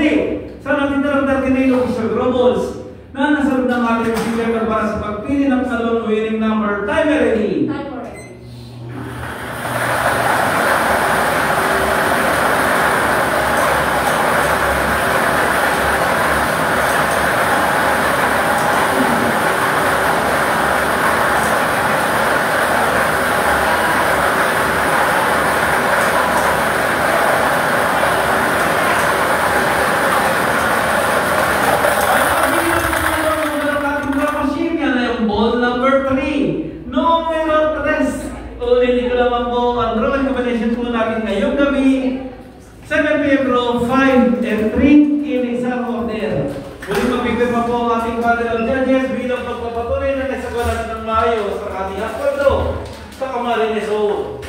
muli, sa natin ng 39 official robots na nasa loob ng ating receiver para sa pagpili ng salon winning number. Time ready? Time ready. Ulitin ko naman po ang drawing combination po natin ngayong gabi. 7 p.m. row 5 and 3 in exam order. Muli mabigyan pa po ang ating panel of judges bilang pagpapatuloy na nagsagawa natin ng maayos sa ating akordo sa Camarines Hall.